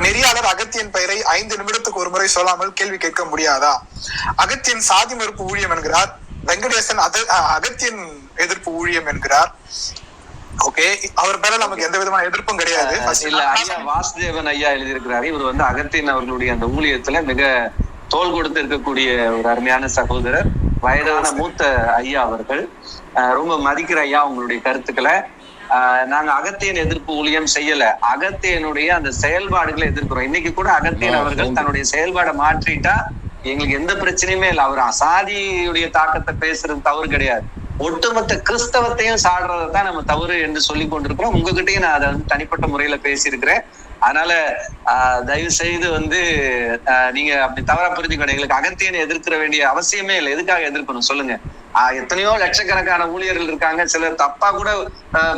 நெறியாளர் அகத்தியன் பெயரை 5 நிமிடத்துக்கு ஒரு முறை சொல்லாமல் கேள்வி கேட்க முடியாதா? அகத்தியன் சாதி மறுப்பு ஊழியம் என்கிறார். வெங்கடேசன் அகத்தியன் எதிர்ப்பு ஊழியம் என்கிறார். ஓகே, அவர் பேர நமக்கு எந்த விதமான எதிர்ப்பும் கிடையாது. வாசுதேவன் ஐயா எழுதியிருக்கிறாரு. இவர் வந்து அகத்தியன் அவர்களுடைய அந்த ஊழியத்துல மிக தோல் கொடுத்து இருக்கக்கூடிய ஒரு அருமையான சகோதரர், வயதான மூத்த ஐயா அவர்கள். ரொம்ப மதிக்கிற ஐயா உங்களுடைய கருத்துக்களை. நாங்க அகத்தியன் எதிர்ப்பு ஊழியம் செய்யல, அகத்தியனுடைய அந்த செயல்பாடுகளை எதிர்க்கிறோம். இன்னைக்கு கூட அகத்தியன் அவர்கள் தன்னுடைய செயல்பாடை மாற்றிட்டா எங்களுக்கு எந்த பிரச்சனையுமே இல்லை. அவர் சாதியுடைய தாக்கத்தை பேசுறது தவறு கிடையாது, ஒட்டுமொத்த கிறிஸ்தவத்தையும் சாடுறதான் நம்ம தவறு என்று சொல்லி கொண்டிருக்கிறோம். உங்ககிட்டயும் நான் அதை வந்து தனிப்பட்ட முறையில பேசியிருக்கிறேன். அதனால தயவு செய்து வந்து நீங்க அப்படி தவறா புரிஞ்சுக்கணும். எங்களுக்கு அகத்தியனை எதிர்க்கிற வேண்டிய அவசியமே இல்லை. எதுக்காக எதிர்க்கணும் சொல்லுங்க? எத்தனையோ லட்சக்கணக்கான ஊழியர்கள் இருக்காங்க. சிலர் தப்பா கூட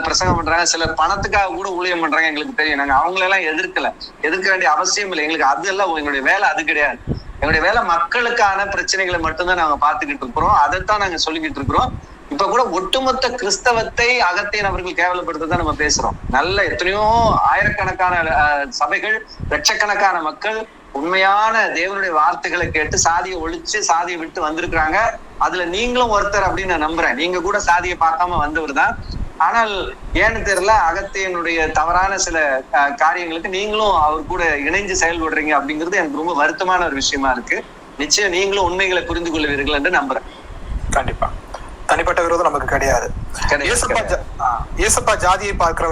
பிரசங்கம் பண்றாங்க, சிலர் பணத்துக்காக கூட ஊழியம் பண்றாங்க. எங்களுக்கு தெரியும். நாங்க அவங்களெல்லாம் எதிர்க்க வேண்டிய அவசியம் இல்லை. எங்களுக்கு அது எல்லாம் எங்களுடைய வேலை அது கிடையாது. எங்களுடைய வேலை மக்களுக்கான பிரச்சனைகளை மட்டும்தான் நாங்க பாத்துக்கிட்டு இருக்கிறோம். அதைத்தான் நாங்க சொல்லிக்கிட்டு இருக்கிறோம். இப்ப கூட ஒட்டுமொத்த கிறிஸ்தவத்தை அகத்தியன் அவர்கள் கேவலப்படுத்ததான் நம்ம பேசுறோம். நல்ல எத்தனையோ ஆயிரக்கணக்கான சபைகள், லட்சக்கணக்கான மக்கள் உண்மையான தேவனுடைய வார்த்தைகளை கேட்டு சாதியை ஒழிச்சு சாதியை விட்டு வந்திருக்கிறாங்க. அதுல நீங்களும் ஒருத்தர் அப்படின்னு நான் நம்புறேன். நீங்க கூட சாதியை பார்க்காம வந்தவர் தான். ஆனால் ஏன்னு தெரியல, அகத்தியனுடைய தவறான சில காரியங்களுக்கு நீங்களும் அவர் கூட இணைஞ்சு செயல்படுறீங்க அப்படிங்கிறது எனக்கு ரொம்ப வருத்தமான ஒரு விஷயமா இருக்கு. நிச்சயம் நீங்களும் உண்மைகளை புரிந்து கொள்வீர்கள் என்று நம்புறேன். கண்டிப்பா. தனிப்பட்ட விரோதம் நமக்கு கிடையாது. ஏசப்பா ஜாதியை பார்க்கிற